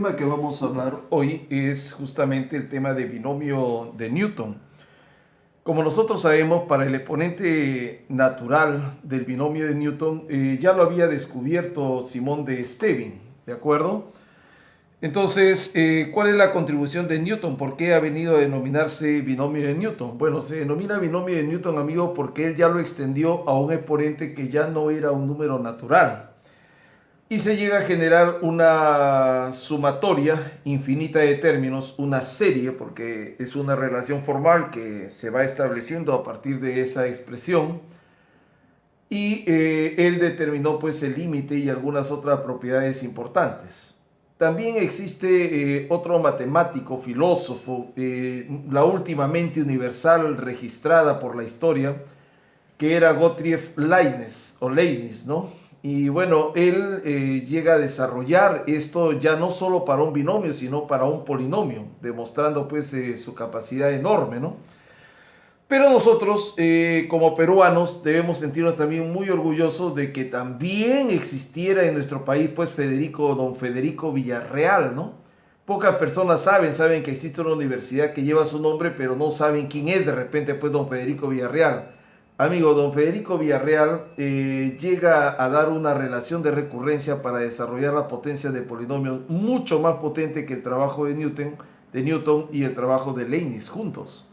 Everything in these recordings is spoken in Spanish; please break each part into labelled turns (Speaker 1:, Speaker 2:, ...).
Speaker 1: tema que vamos a hablar hoy es justamente el tema de binomio de Newton. Como nosotros sabemos, para el exponente natural del binomio de Newton ya lo había descubierto Simón de Stevin, ¿de acuerdo? Entonces, ¿cuál es la contribución de Newton? ¿Por qué ha venido a denominarse binomio de Newton? Bueno, se denomina binomio de Newton, amigo, porque él ya lo extendió a un exponente que ya no era un número natural. Y se llega a generar una sumatoria infinita de términos, una serie, porque es una relación formal que se va estableciendo a partir de esa expresión. Y él determinó pues el límite y algunas otras propiedades importantes. También existe otro matemático, filósofo, la última mente universal registrada por la historia, que era Gottlieb Leibniz, o Leibniz, ¿no? Y bueno, él llega a desarrollar esto ya no solo para un binomio, sino para un polinomio, demostrando pues su capacidad enorme, ¿no? Pero nosotros, como peruanos, debemos sentirnos también muy orgullosos de que también existiera en nuestro país, pues, don Federico Villarreal, ¿no? Pocas personas saben que existe una universidad que lleva su nombre, pero no saben quién es de repente, pues, don Federico Villarreal. Amigo, don Federico Villarreal llega a dar una relación de recurrencia para desarrollar la potencia de polinomios mucho más potente que el trabajo de Newton y el trabajo de Leibniz juntos.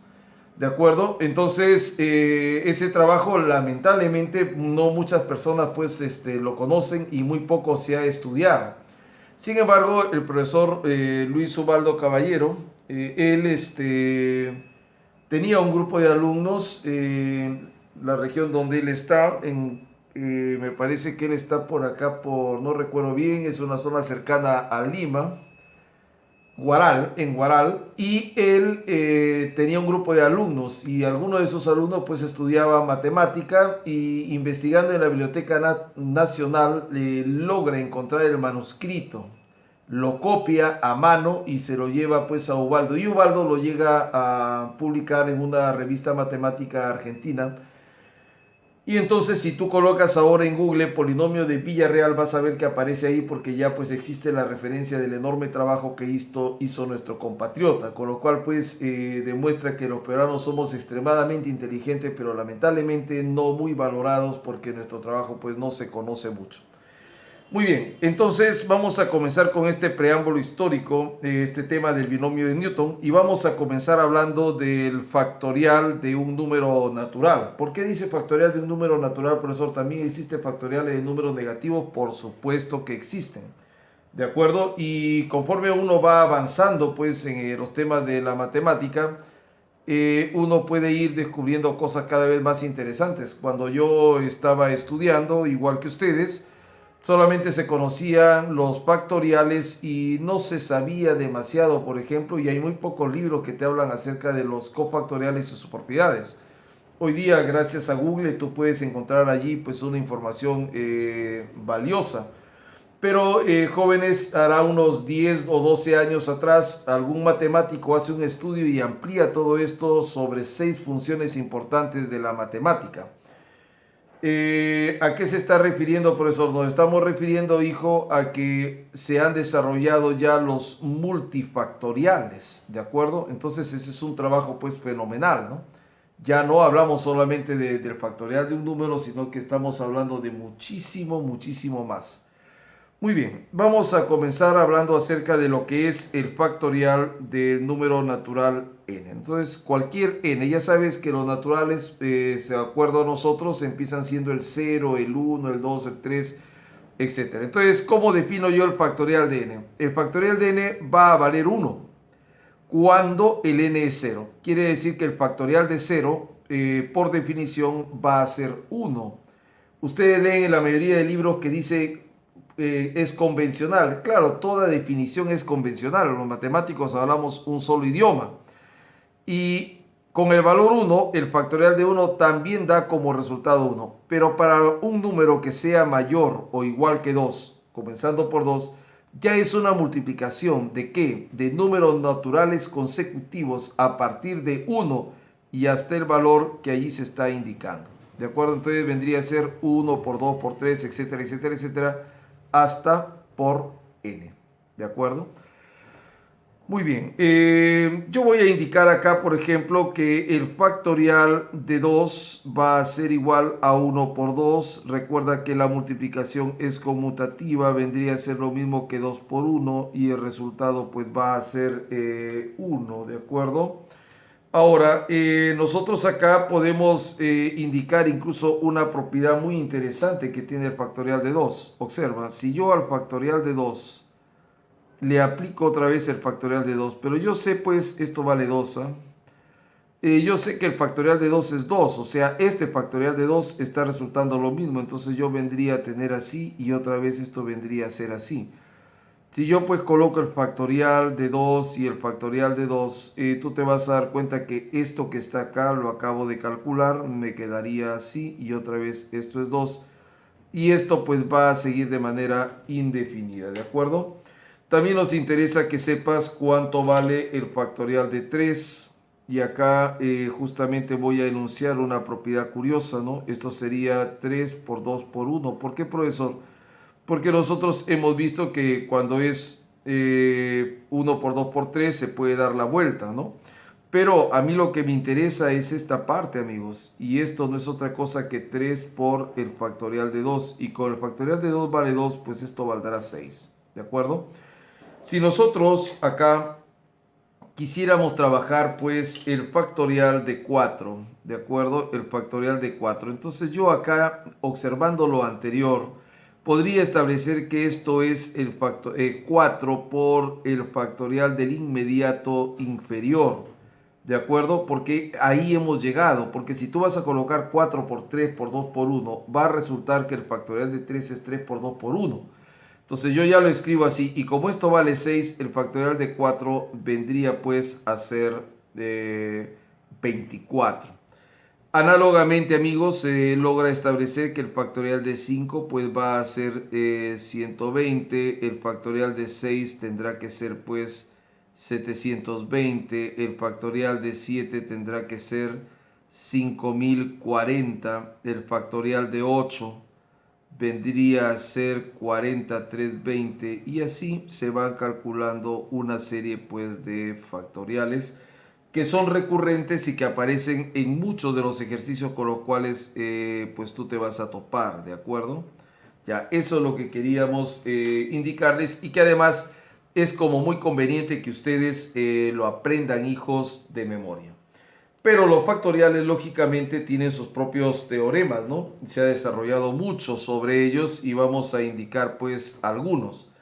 Speaker 1: ¿De acuerdo? Entonces, ese trabajo lamentablemente no muchas personas pues lo conocen y muy poco se ha estudiado. Sin embargo, el profesor Luis Ubaldo Caballero, él tenía un grupo de alumnos en la región donde él está, me parece que él está por acá, no recuerdo bien, es una zona cercana a Lima, en Guaral, y él tenía un grupo de alumnos y algunos de esos alumnos pues estudiaba matemática y investigando en la Biblioteca Nacional logra encontrar el manuscrito, lo copia a mano y se lo lleva pues a Ubaldo y Ubaldo lo llega a publicar en una revista matemática argentina. Y entonces si tú colocas ahora en Google polinomio de Villarreal vas a ver que aparece ahí porque ya pues existe la referencia del enorme trabajo que hizo nuestro compatriota, con lo cual pues demuestra que los peruanos somos extremadamente inteligentes pero lamentablemente no muy valorados porque nuestro trabajo pues no se conoce mucho. Muy bien, entonces vamos a comenzar con este preámbulo histórico, este tema del binomio de Newton, y vamos a comenzar hablando del factorial de un número natural. ¿Por qué dice factorial de un número natural, profesor? ¿También existe factoriales de números negativos? Por supuesto que existen, ¿de acuerdo? Y conforme uno va avanzando pues en los temas de la matemática, uno puede ir descubriendo cosas cada vez más interesantes. Cuando yo estaba estudiando, igual que ustedes, solamente se conocían los factoriales y no se sabía demasiado, por ejemplo, y hay muy pocos libros que te hablan acerca de los cofactoriales y sus propiedades. Hoy día, gracias a Google, tú puedes encontrar allí pues una información valiosa. Pero jóvenes, hará unos 10 o 12 años atrás, algún matemático hace un estudio y amplía todo esto sobre 6 funciones importantes de la matemática. ¿A qué se está refiriendo, profesor? Nos estamos refiriendo, hijo, a que se han desarrollado ya los multifactoriales, ¿de acuerdo? Entonces ese es un trabajo pues fenomenal, ¿no? Ya no hablamos solamente del factorial de un número, sino que estamos hablando de muchísimo, muchísimo más. Muy bien, vamos a comenzar hablando acerca de lo que es el factorial del número natural n. Entonces, cualquier n, ya sabes que los naturales, de acuerdo a nosotros, empiezan siendo el 0, el 1, el 2, el 3, etc. Entonces, ¿cómo defino yo el factorial de n? El factorial de n va a valer 1 cuando el n es 0. Quiere decir que el factorial de 0, por definición, va a ser 1. Ustedes leen en la mayoría de libros que dice es convencional. Claro, toda definición es convencional. Los matemáticos hablamos un solo idioma. Y con el valor 1, el factorial de 1 también da como resultado 1. Pero para un número que sea mayor o igual que 2, comenzando por 2, ya es una multiplicación de ¿qué? De números naturales consecutivos a partir de 1 y hasta el valor que allí se está indicando. ¿De acuerdo? Entonces vendría a ser 1 por 2 por 3, etcétera, etcétera, etcétera, hasta por n. ¿De acuerdo? Muy bien, yo voy a indicar acá, por ejemplo, que el factorial de 2 va a ser igual a 1 por 2. Recuerda que la multiplicación es conmutativa, vendría a ser lo mismo que 2 por 1 y el resultado pues va a ser 1, ¿de acuerdo? Ahora, nosotros acá podemos indicar incluso una propiedad muy interesante que tiene el factorial de 2. Observa, si yo al factorial de 2 le aplico otra vez el factorial de 2, pero yo sé pues esto vale 2, ¿ah? Yo sé que el factorial de 2 es 2, o sea, este factorial de 2 está resultando lo mismo, entonces yo vendría a tener así y otra vez esto vendría a ser así. Si yo pues coloco el factorial de 2 y el factorial de 2, tú te vas a dar cuenta que esto que está acá lo acabo de calcular, me quedaría así y otra vez esto es 2 y esto pues va a seguir de manera indefinida, ¿de acuerdo? También nos interesa que sepas cuánto vale el factorial de 3 y acá justamente voy a enunciar una propiedad curiosa, ¿no? Esto sería 3 por 2 por 1. ¿Por qué, profesor? Porque nosotros hemos visto que cuando es 1 por 2 por 3 se puede dar la vuelta, ¿no? Pero a mí lo que me interesa es esta parte, amigos. Y esto no es otra cosa que 3 por el factorial de 2. Y con el factorial de 2 vale 2, pues esto valdrá 6. ¿De acuerdo? Si nosotros acá quisiéramos trabajar pues el factorial de 4, ¿de acuerdo? El factorial de 4. Entonces yo acá, observando lo anterior, podría establecer que esto es el 4 por el factorial del inmediato inferior, ¿de acuerdo? Porque ahí hemos llegado, porque si tú vas a colocar 4 por 3 por 2 por 1, va a resultar que el factorial de 3 es 3 por 2 por 1. Entonces yo ya lo escribo así y como esto vale 6, el factorial de 4 vendría pues a ser 24. Análogamente, amigos, se logra establecer que el factorial de 5 pues va a ser 120, el factorial de 6 tendrá que ser pues 720, el factorial de 7 tendrá que ser 5040, el factorial de 8 vendría a ser 4320 y así se van calculando una serie pues de factoriales que son recurrentes y que aparecen en muchos de los ejercicios con los cuales pues tú te vas a topar, ¿de acuerdo? Ya, eso es lo que queríamos indicarles y que además es como muy conveniente que ustedes lo aprendan, hijos, de memoria. Pero los factoriales lógicamente tienen sus propios teoremas, ¿no? Se ha desarrollado mucho sobre ellos y vamos a indicar pues algunos.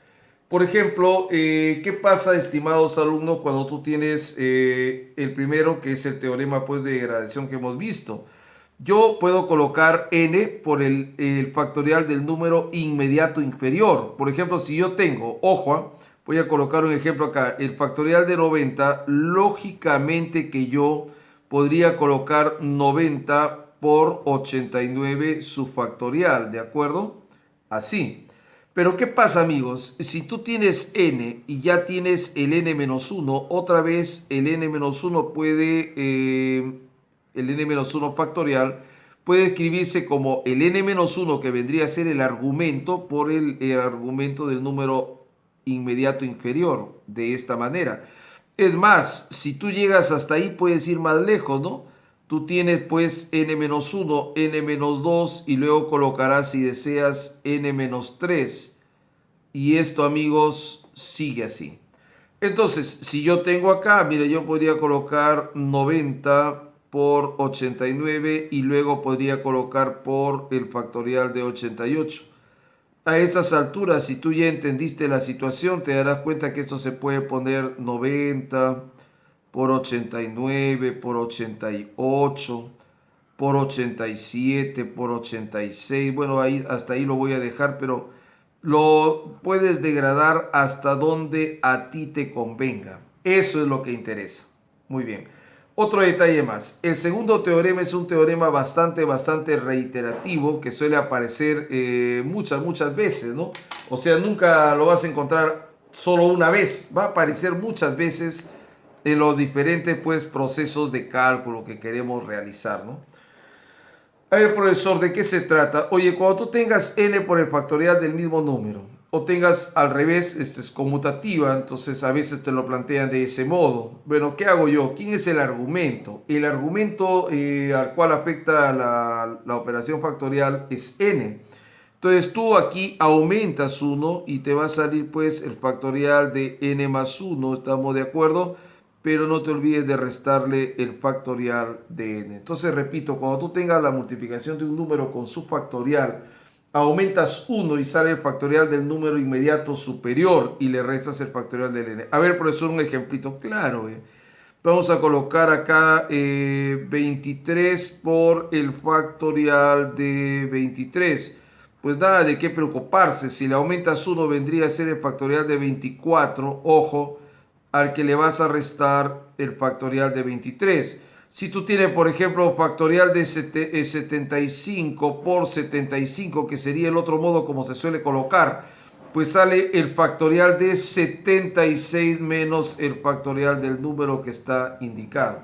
Speaker 1: Por ejemplo, ¿qué pasa, estimados alumnos, cuando tú tienes el primero, que es el teorema pues de gradación que hemos visto? Yo puedo colocar n por el factorial del número inmediato inferior. Por ejemplo, si yo tengo, ojo, voy a colocar un ejemplo acá, el factorial de 90, lógicamente que yo podría colocar 90 por 89 su factorial, ¿de acuerdo? Así. Pero ¿qué pasa, amigos? Si tú tienes n y ya tienes el n-1, otra vez el n-1 puede, el n-1 factorial puede escribirse como el n-1 que vendría a ser el argumento por el argumento del número inmediato inferior, de esta manera. Es más, si tú llegas hasta ahí puedes ir más lejos, ¿no? Tú tienes pues n-1, n-2 y luego colocarás si deseas n-3. Y esto, amigos, sigue así. Entonces, si yo tengo acá, mire, yo podría colocar 90 por 89 y luego podría colocar por el factorial de 88. A estas alturas, si tú ya entendiste la situación, te darás cuenta que esto se puede poner 90 por 89 por 88 por 87 por 86. Bueno, ahí, hasta ahí lo voy a dejar, pero lo puedes degradar hasta donde a ti te convenga. Eso es lo que interesa. Muy bien. Otro detalle más. El segundo teorema es un teorema bastante reiterativo que suele aparecer muchas veces, ¿no? O sea, nunca lo vas a encontrar solo una vez. Va a aparecer muchas veces en los diferentes pues, procesos de cálculo que queremos realizar, ¿no? A ver, profesor, ¿de qué se trata? Oye, cuando tú tengas n por el factorial del mismo número o tengas al revés, es conmutativa, entonces a veces te lo plantean de ese modo. Bueno, ¿qué hago yo? ¿Quién es el argumento? El argumento al cual afecta la operación factorial es n. Entonces tú aquí aumentas 1 y te va a salir pues el factorial de n más 1, ¿estamos de acuerdo? Pero no te olvides de restarle el factorial de n. Entonces repito, cuando tú tengas la multiplicación de un número con su factorial, aumentas 1 y sale el factorial del número inmediato superior y le restas el factorial del n. A ver, profesor, un ejemplito claro. Vamos a colocar acá 23 por el factorial de 23. Pues nada de qué preocuparse. Si le aumentas 1 vendría a ser el factorial de 24. Ojo, al que le vas a restar el factorial de 23. Si tú tienes, por ejemplo, factorial de 75 por 75, que sería el otro modo como se suele colocar, pues sale el factorial de 76 menos el factorial del número que está indicado.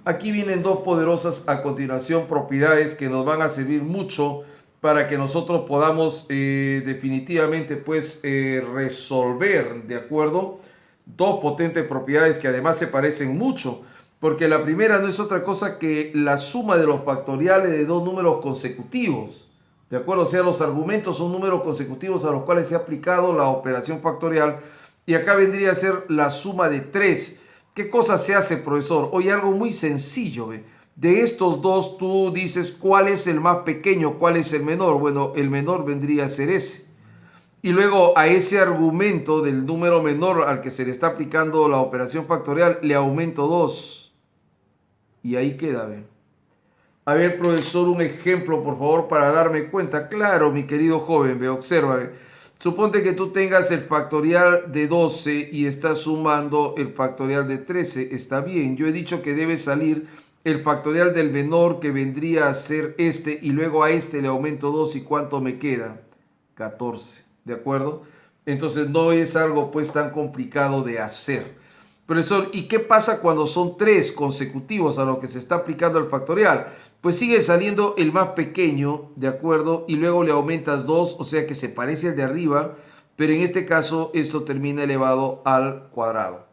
Speaker 1: Aquí vienen dos poderosas a continuación propiedades que nos van a servir mucho para que nosotros podamos definitivamente pues resolver, ¿de acuerdo? Dos potentes propiedades que además se parecen mucho, porque la primera no es otra cosa que la suma de los factoriales de dos números consecutivos, ¿de acuerdo? O sea, los argumentos son números consecutivos a los cuales se ha aplicado la operación factorial, y acá vendría a ser la suma de 3. ¿Qué cosa se hace, profesor? Oye, algo muy sencillo, ¿ve? De estos dos tú dices cuál es el más pequeño, cuál es el menor. Bueno, el menor vendría a ser ese. Y luego a ese argumento del número menor al que se le está aplicando la operación factorial le aumento 2. Y ahí queda, ¿ve? A ver, profesor, un ejemplo, por favor, para darme cuenta. Claro, mi querido joven, ve, observa, ve. Suponte que tú tengas el factorial de 12 y estás sumando el factorial de 13. Está bien, yo he dicho que debe salir el factorial del menor, que vendría a ser este, y luego a este le aumento 2. ¿Y cuánto me queda? 14, ¿de acuerdo? Entonces no es algo pues tan complicado de hacer. Profesor, ¿y qué pasa cuando son 3 consecutivos a lo que se está aplicando el factorial? Pues sigue saliendo el más pequeño, ¿de acuerdo? Y luego le aumentas 2, o sea que se parece al de arriba, pero en este caso esto termina elevado al cuadrado.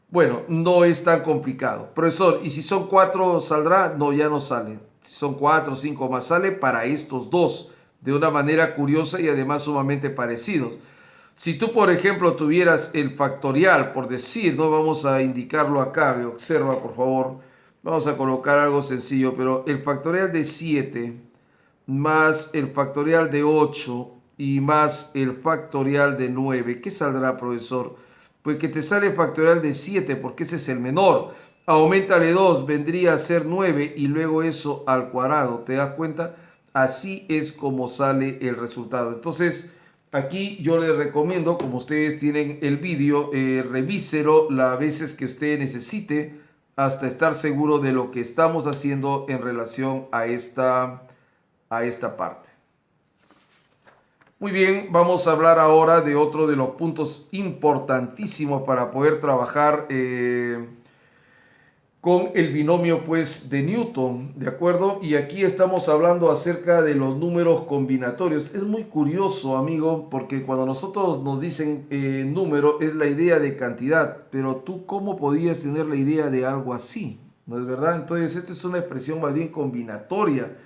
Speaker 1: Bueno, no es tan complicado. Profesor, ¿y si son 4 saldrá? No, ya no sale. Si son 4 o 5 más, sale para estos dos, de una manera curiosa y además sumamente parecidos. Si tú, por ejemplo, tuvieras el factorial, por decir, no vamos a indicarlo acá, observa por favor, vamos a colocar algo sencillo, pero el factorial de 7 más el factorial de 8 y más el factorial de 9, ¿qué saldrá, profesor? Pues que te sale el factorial de 7, porque ese es el menor. Auméntale 2, vendría a ser 9 y luego eso al cuadrado. ¿Te das cuenta? Así es como sale el resultado. Entonces, aquí yo les recomiendo, como ustedes tienen el vídeo, revíselo las veces que usted necesite hasta estar seguro de lo que estamos haciendo en relación a esta parte. Muy bien, vamos a hablar ahora de otro de los puntos importantísimos para poder trabajar con el binomio pues de Newton, ¿de acuerdo? Y aquí estamos hablando acerca de los números combinatorios. Es muy curioso, amigo, porque cuando nosotros nos dicen número es la idea de cantidad, pero tú ¿cómo podías tener la idea de algo así? ¿No es verdad? Entonces esta es una expresión más bien combinatoria.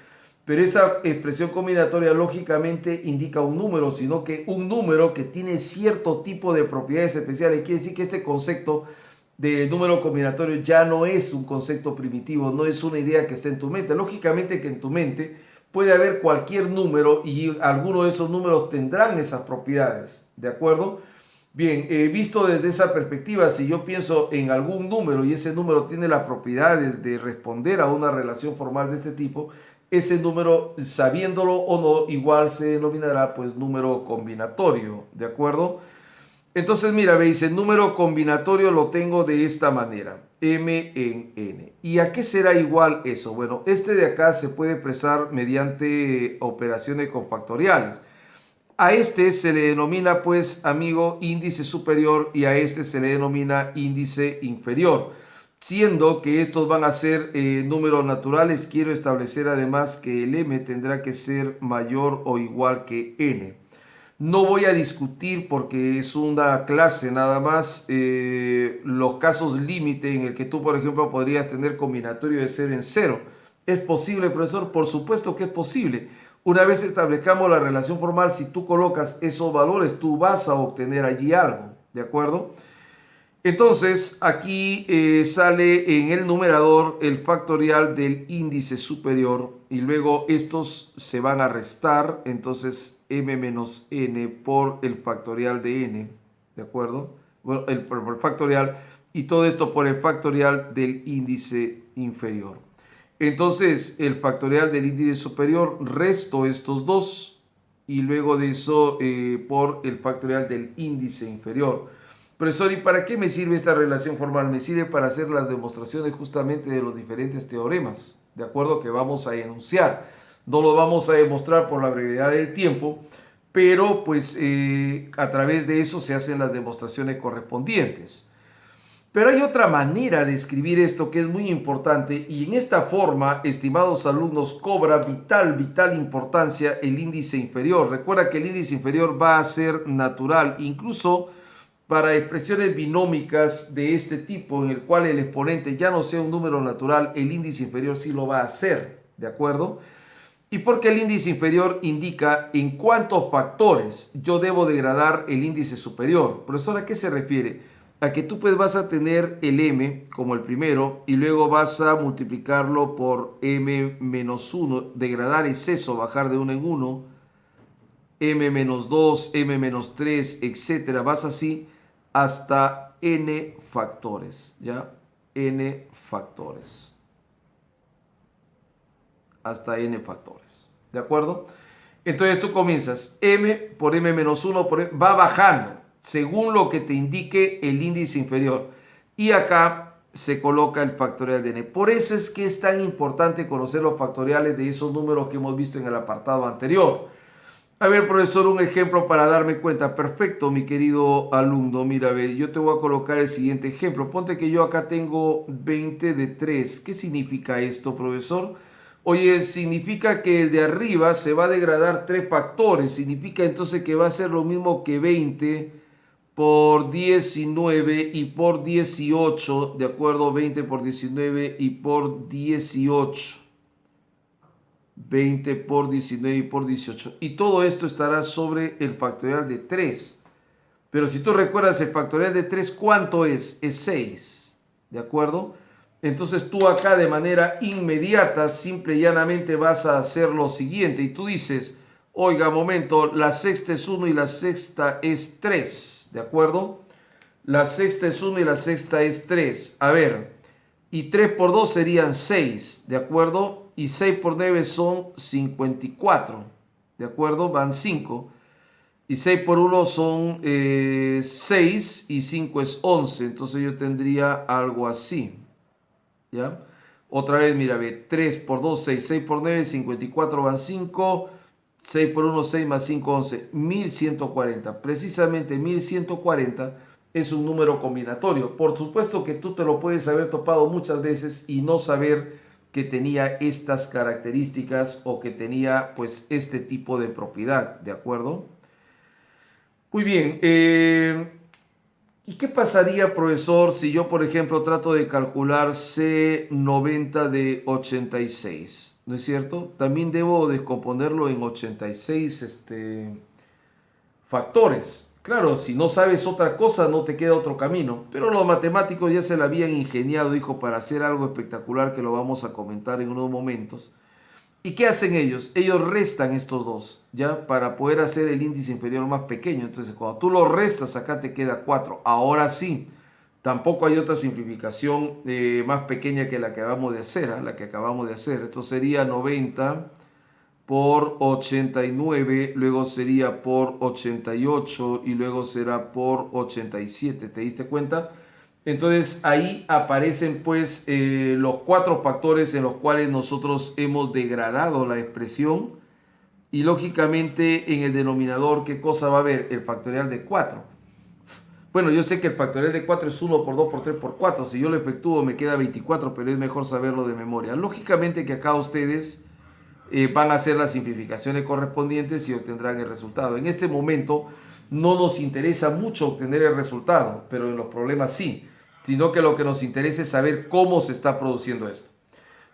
Speaker 1: Pero esa expresión combinatoria lógicamente indica un número, sino que un número que tiene cierto tipo de propiedades especiales. Quiere decir que este concepto de número combinatorio ya no es un concepto primitivo, no es una idea que esté en tu mente. Lógicamente que en tu mente puede haber cualquier número y alguno de esos números tendrán esas propiedades, ¿de acuerdo? Bien, visto desde esa perspectiva, si yo pienso en algún número y ese número tiene las propiedades de responder a una relación formal de este tipo, ese número, sabiéndolo o no, igual se denominará pues número combinatorio, ¿de acuerdo? Entonces mira, veis, el número combinatorio lo tengo de esta manera, m en n. ¿Y a qué será igual eso? Bueno, este de acá se puede expresar mediante operaciones con factoriales. A este se le denomina pues, amigo, índice superior, y a este se le denomina índice inferior. Siendo que estos van a ser números naturales, quiero establecer además que el m tendrá que ser mayor o igual que n. No voy a discutir porque es una clase nada más los casos límite en el que tú, por ejemplo, podrías tener combinatorio de 0 en 0. ¿Es posible, profesor? Por supuesto que es posible. Una vez establezcamos la relación formal, si tú colocas esos valores, tú vas a obtener allí algo, ¿de acuerdo? Entonces, aquí sale en el numerador el factorial del índice superior y luego estos se van a restar, entonces m menos n por el factorial de n, ¿de acuerdo? Bueno, por el factorial y todo esto por el factorial del índice inferior. Entonces, el factorial del índice superior, resto estos dos y luego de eso por el factorial del índice inferior. Profesor, ¿y para qué me sirve esta relación formal? Me sirve para hacer las demostraciones justamente de los diferentes teoremas, de acuerdo, que vamos a enunciar. No lo vamos a demostrar por la brevedad del tiempo, pero pues a través de eso se hacen las demostraciones correspondientes. Pero hay otra manera de escribir esto que es muy importante y en esta forma, estimados alumnos, cobra vital importancia el índice inferior. Recuerda que el índice inferior va a ser natural, incluso para expresiones binómicas de este tipo, en el cual el exponente ya no sea un número natural, el índice inferior sí lo va a hacer, ¿de acuerdo? Y porque el índice inferior indica en cuántos factores yo debo degradar el índice superior. Profesor, ¿a qué se refiere? A que tú pues vas a tener el m como el primero y luego vas a multiplicarlo por m menos 1. Degradar es eso, bajar de 1 en 1, m menos 2, m menos 3, etcétera. Vas así hasta n factores, ¿ya? N factores. Hasta n factores, ¿de acuerdo? Entonces tú comienzas m por m menos 1, va bajando según lo que te indique el índice inferior. Y acá se coloca el factorial de n. Por eso es que es tan importante conocer los factoriales de esos números que hemos visto en el apartado anterior. A ver, profesor, un ejemplo para darme cuenta. Perfecto, mi querido alumno. Mira, a ver, yo te voy a colocar el siguiente ejemplo. Ponte que yo acá tengo 20 de 3. ¿Qué significa esto, profesor? Oye, significa que el de arriba se va a degradar 3 factores. Significa entonces que va a ser lo mismo que 20 por 19 y por 18. ¿De acuerdo? 20 por 19 y por 18. 20 por 19 y por 18. Y todo esto estará sobre el factorial de 3. Pero si tú recuerdas el factorial de 3, ¿cuánto es? Es 6. ¿De acuerdo? Entonces tú acá de manera inmediata, simple y llanamente vas a hacer lo siguiente. Y tú dices, oiga, momento, la sexta es 1 y la sexta es 3. ¿De acuerdo? La sexta es 1 y la sexta es 3. A ver, y 3 por 2 serían 6. ¿De acuerdo? Y 6 por 9 son 54, ¿de acuerdo? Van 5. Y 6 por 1 son 6 y 5 es 11. Entonces yo tendría algo así, ¿ya? Otra vez, mira, ve, 3 por 2, 6, 6 por 9, 54 van 5, 6 por 1, 6 más 5, 11, 1140. Precisamente 1140 es un número combinatorio. Por supuesto que tú te lo puedes haber topado muchas veces y no saber que tenía estas características o que tenía pues este tipo de propiedad, ¿de acuerdo? Muy bien, ¿y qué pasaría, profesor, si yo, por ejemplo, trato de calcular C90 de 86? ¿No es cierto? También debo descomponerlo en 86 factores. Claro, si no sabes otra cosa, no te queda otro camino. Pero los matemáticos ya se la habían ingeniado, hijo, para hacer algo espectacular que lo vamos a comentar en unos momentos. ¿Y qué hacen ellos? Ellos restan estos dos, ¿ya? Para poder hacer el índice inferior más pequeño. Entonces, cuando tú lo restas, acá te queda 4. Ahora sí, tampoco hay otra simplificación más pequeña que la que acabamos de hacer, ¿eh? La que acabamos de hacer. Esto sería 90 por 89, luego sería por 88 y luego será por 87. ¿Te diste cuenta? Entonces ahí aparecen pues los 4 factores en los cuales nosotros hemos degradado la expresión y lógicamente en el denominador, ¿qué cosa va a haber? El factorial de 4. Bueno, yo sé que el factorial de 4 es 1 por 2 por 3 por 4. Si yo lo efectúo me queda 24, pero es mejor saberlo de memoria. Lógicamente que acá ustedes van a hacer las simplificaciones correspondientes y obtendrán el resultado. En este momento no nos interesa mucho obtener el resultado, pero en los problemas sí, sino que lo que nos interesa es saber cómo se está produciendo esto.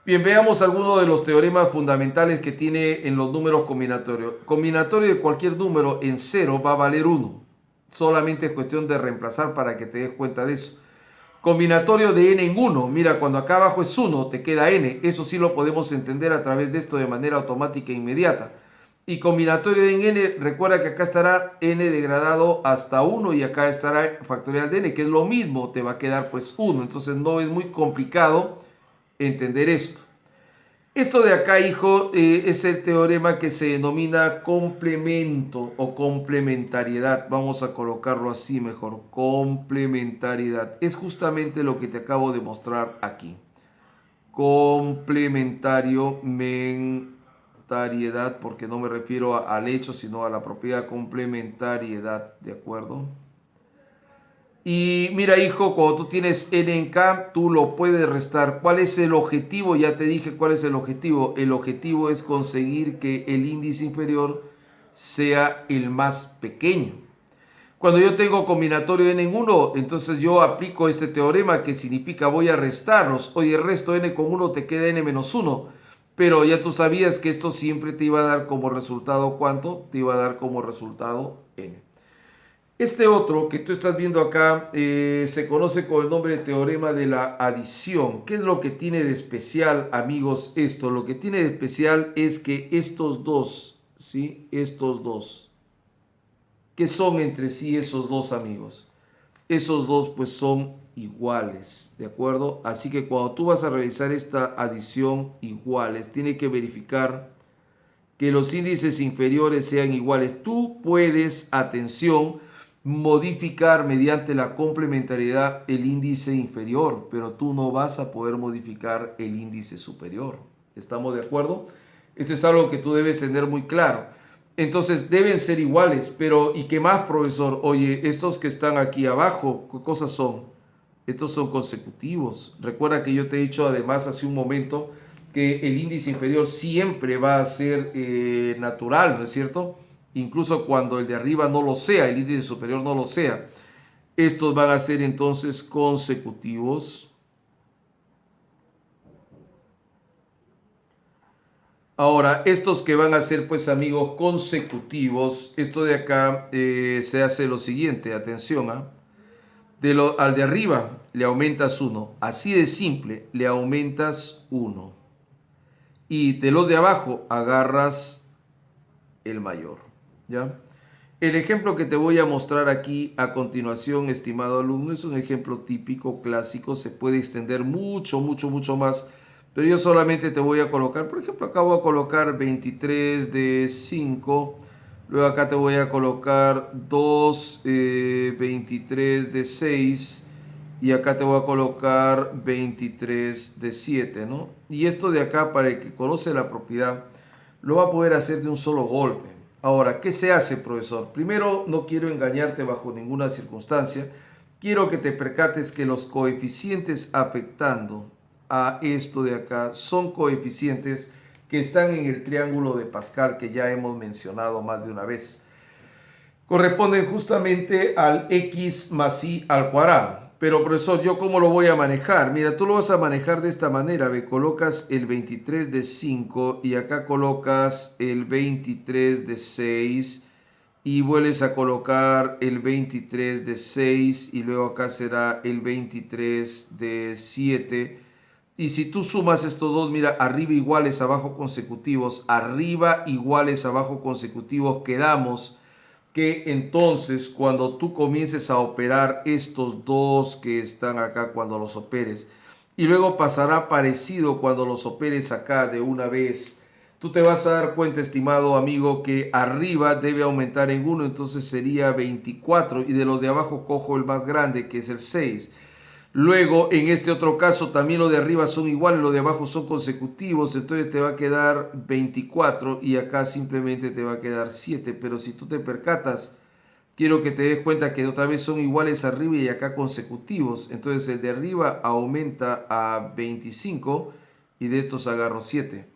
Speaker 1: Bien, veamos algunos de los teoremas fundamentales que tiene en los números combinatorios. Combinatorio de cualquier número en 0 va a valer 1. Solamente es cuestión de reemplazar para que te des cuenta de eso. Combinatorio de n en 1. Mira, cuando acá abajo es 1, te queda n. Eso sí lo podemos entender a través de esto de manera automática e inmediata. Y combinatorio de n, recuerda que acá estará n degradado hasta 1 y acá estará factorial de n, que es lo mismo, te va a quedar pues 1. Entonces no es muy complicado entender esto. Esto de acá, hijo, es el teorema que se denomina complemento o complementariedad. Vamos a colocarlo así mejor, complementariedad. Es justamente lo que te acabo de mostrar aquí. Complementariedad, porque no me refiero al hecho, sino a la propiedad complementariedad, ¿de acuerdo? Y mira, hijo, cuando tú tienes n en k, tú lo puedes restar. ¿Cuál es el objetivo? Ya te dije cuál es el objetivo. El objetivo es conseguir que el índice inferior sea el más pequeño. Cuando yo tengo combinatorio n en 1, entonces yo aplico este teorema que significa voy a restarlos. Oye, resto n con 1 te queda n menos 1. Pero ya tú sabías que esto siempre te iba a dar como resultado, ¿cuánto? Te iba a dar como resultado n. Este otro que tú estás viendo acá se conoce con el nombre de teorema de la adición. ¿Qué es lo que tiene de especial, amigos, esto? Lo que tiene de especial es que estos dos, ¿sí? Estos dos. ¿Qué son entre sí esos dos, amigos? Esos dos pues son iguales, ¿de acuerdo? Así que cuando tú vas a realizar esta adición iguales, tiene que verificar que los índices inferiores sean iguales. Tú puedes, atención, modificar mediante la complementariedad el índice inferior, pero tú no vas a poder modificar el índice superior. ¿Estamos de acuerdo? Eso es algo que tú debes tener muy claro. Entonces deben ser iguales, pero ¿y qué más, profesor? Oye, estos que están aquí abajo, ¿qué cosas son? Estos son consecutivos. Recuerda que yo te he dicho además hace un momento que el índice inferior siempre va a ser natural, ¿no es cierto? Incluso cuando el de arriba no lo sea, el índice superior no lo sea. Estos van a ser entonces consecutivos. Ahora, estos que van a ser, pues amigos, consecutivos, esto de acá se hace lo siguiente, atención, ¿ah? Al de arriba le aumentas 1, así de simple, le aumentas 1. Y de los de abajo agarras el mayor, ¿ya? El ejemplo que te voy a mostrar aquí a continuación, estimado alumno, es un ejemplo típico, clásico, se puede extender mucho, mucho, mucho más, pero yo solamente te voy a colocar, por ejemplo, acá voy a colocar 23 de 5, luego acá te voy a colocar 2, 23 de 6, y acá te voy a colocar 23 de 7, ¿no? Y esto de acá, para el que conoce la propiedad, lo va a poder hacer de un solo golpe. Ahora, ¿qué se hace, profesor? Primero, no quiero engañarte bajo ninguna circunstancia. Quiero que te percates que los coeficientes afectando a esto de acá son coeficientes que están en el triángulo de Pascal que ya hemos mencionado más de una vez. Corresponden justamente al x más y al cuadrado. Pero profesor, ¿yo cómo lo voy a manejar? Mira, tú lo vas a manejar de esta manera. Ve, colocas el 23 de 5 y acá colocas el 23 de 6 y vuelves a colocar el 23 de 6 y luego acá será el 23 de 7. Y si tú sumas estos dos, mira, arriba iguales, abajo consecutivos, arriba iguales, abajo consecutivos, quedamos que entonces cuando tú comiences a operar estos dos que están acá cuando los operes y luego pasará parecido cuando los operes acá de una vez, tú te vas a dar cuenta, estimado amigo, que arriba debe aumentar en 1, entonces sería 24 y de los de abajo cojo el más grande que es el 6. Luego, en este otro caso, también los de arriba son iguales, los de abajo son consecutivos, entonces te va a quedar 24 y acá simplemente te va a quedar 7. Pero si tú te percatas, quiero que te des cuenta que otra vez son iguales arriba y acá consecutivos. Entonces el de arriba aumenta a 25 y de estos agarro 7.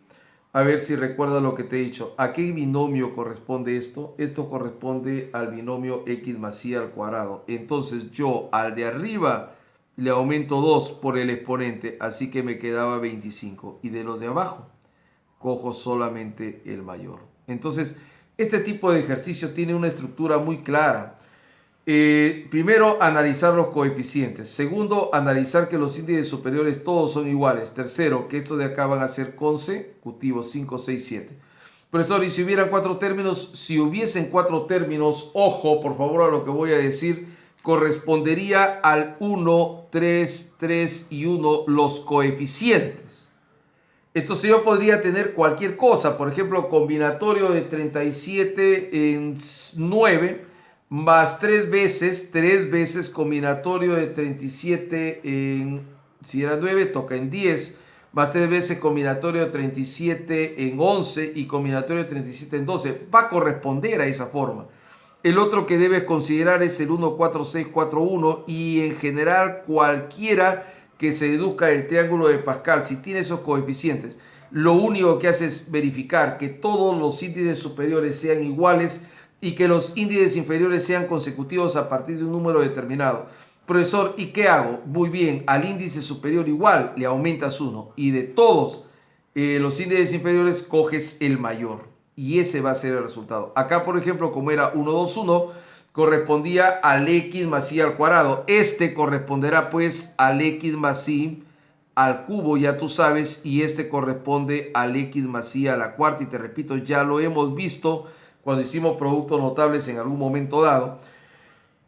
Speaker 1: A ver si recuerdas lo que te he dicho. ¿A qué binomio corresponde esto? Esto corresponde al binomio x más y al cuadrado. Entonces yo al de arriba le aumento 2 por el exponente, así que me quedaba 25. Y de los de abajo cojo solamente el mayor. Entonces, este tipo de ejercicio tiene una estructura muy clara. Primero, analizar los coeficientes. Segundo, analizar que los índices superiores todos son iguales. Tercero, que estos de acá van a ser consecutivos, 5, 6, 7. Profesor, y si hubieran cuatro términos, si hubiesen cuatro términos, ojo, por favor, a lo que voy a decir, correspondería al 1, 3, 3 y 1 los coeficientes. Entonces yo podría tener cualquier cosa, por ejemplo, combinatorio de 37 en 9 más 3 veces combinatorio de 37 en, si era 9, toca en 10, más 3 veces combinatorio de 37 en 11 y combinatorio de 37 en 12. Va a corresponder a esa forma. El otro que debes considerar es el 1, 4, 6, 4, 1 y en general cualquiera que se deduzca del triángulo de Pascal, si tiene esos coeficientes, lo único que hace es verificar que todos los índices superiores sean iguales y que los índices inferiores sean consecutivos a partir de un número determinado. Profesor, ¿y qué hago? Muy bien, al índice superior igual le aumentas 1 y de todos los índices inferiores coges el mayor y ese va a ser el resultado. Acá, por ejemplo, como era 1, 2, 1, correspondía al x más y al cuadrado. Este corresponderá pues al x más y al cubo, ya tú sabes, y este corresponde al x más y a la cuarta. Y te repito, ya lo hemos visto cuando hicimos productos notables en algún momento dado.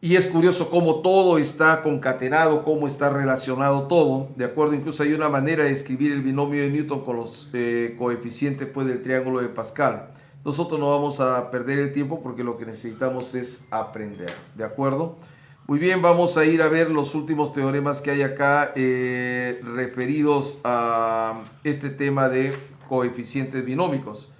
Speaker 1: Y es curioso cómo todo está concatenado, cómo está relacionado todo, ¿de acuerdo? Incluso hay una manera de escribir el binomio de Newton con los coeficientes pues, del triángulo de Pascal. Nosotros no vamos a perder el tiempo porque lo que necesitamos es aprender, ¿de acuerdo? Muy bien, vamos a ir a ver los últimos teoremas que hay acá referidos a este tema de coeficientes binómicos.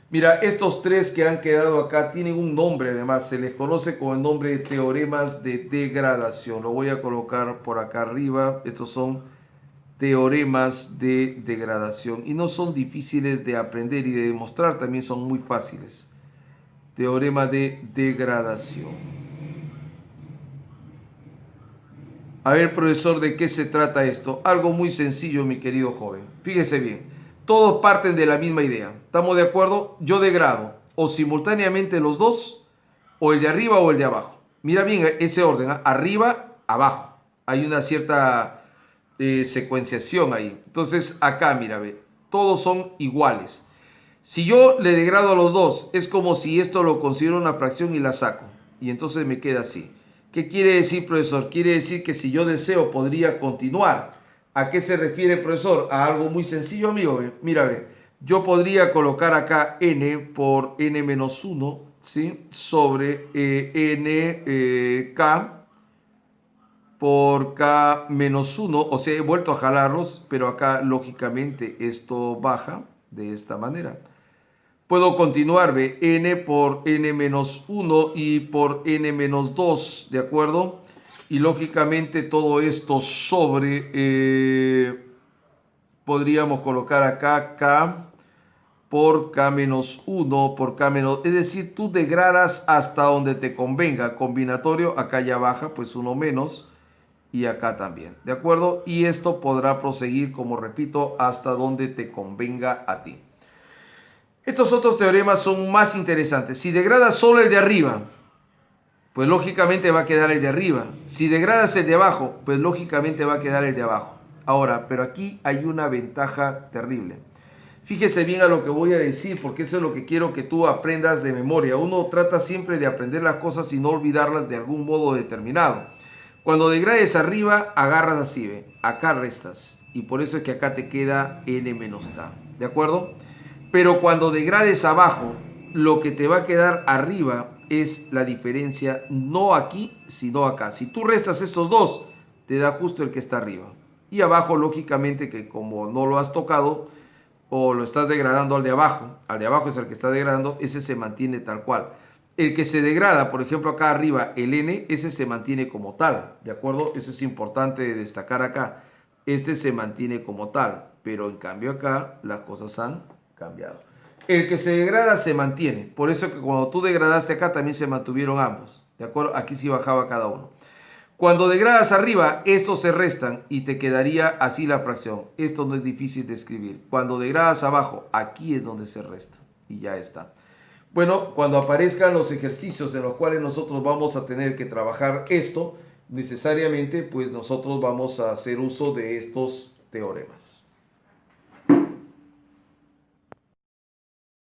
Speaker 1: Mira, estos tres que han quedado acá tienen un nombre además, se les conoce con el nombre de teoremas de degradación. Lo voy a colocar por acá arriba. Estos son teoremas de degradación y no son difíciles de aprender y de demostrar, también son muy fáciles. Teorema de degradación. A ver, profesor, ¿de qué se trata esto? Algo muy sencillo, mi querido joven. Fíjese bien. Todos parten de la misma idea. ¿Estamos de acuerdo? Yo degrado o simultáneamente los dos, o el de arriba o el de abajo. Mira bien ese orden, ¿eh? Arriba, abajo. Hay una cierta secuenciación ahí. Entonces acá, mira, ve, todos son iguales. Si yo le degrado a los dos, es como si esto lo considero una fracción y la saco. Y entonces me queda así. ¿Qué quiere decir, profesor? Quiere decir que si yo deseo, podría continuar. ¿A qué se refiere, profesor? A algo muy sencillo, amigo. Mira, ve, yo podría colocar acá n por n menos 1, ¿sí? Sobre k por k menos 1. O sea, he vuelto a jalarlos, pero acá, lógicamente, esto baja de esta manera. Puedo continuar, ve, n por n menos 1 y por n menos 2, ¿de acuerdo? Y lógicamente todo esto sobre, podríamos colocar acá k por k menos 1 por k menos, es decir, tú degradas hasta donde te convenga. Combinatorio, acá ya baja, pues 1 menos y acá también, ¿de acuerdo? Y esto podrá proseguir, como repito, hasta donde te convenga a ti. Estos otros teoremas son más interesantes. Si degradas solo el de arriba, pues lógicamente va a quedar el de arriba. Si degradas el de abajo, pues lógicamente va a quedar el de abajo. Ahora, pero aquí hay una ventaja terrible. Fíjese bien a lo que voy a decir, porque eso es lo que quiero que tú aprendas de memoria. Uno trata siempre de aprender las cosas y no olvidarlas de algún modo determinado. Cuando degrades arriba, agarras así, ¿ve? Acá restas. Y por eso es que acá te queda n menos k. ¿De acuerdo? Pero cuando degrades abajo, lo que te va a quedar arriba es la diferencia, no aquí, sino acá. Si tú restas estos dos, te da justo el que está arriba. Y abajo, lógicamente, que como no lo has tocado, o lo estás degradando al de abajo es el que está degradando, ese se mantiene tal cual. El que se degrada, por ejemplo, acá arriba, el n, ese se mantiene como tal, ¿de acuerdo? Eso es importante de destacar acá. Este se mantiene como tal, pero en cambio acá las cosas han cambiado. El que se degrada se mantiene. Por eso que cuando tú degradaste acá también se mantuvieron ambos. ¿De acuerdo? Aquí sí bajaba cada uno. Cuando degradas arriba, estos se restan y te quedaría así la fracción. Esto no es difícil de escribir. Cuando degradas abajo, aquí es donde se resta. Y ya está. Bueno, cuando aparezcan los ejercicios en los cuales nosotros vamos a tener que trabajar esto, necesariamente pues nosotros vamos a hacer uso de estos teoremas.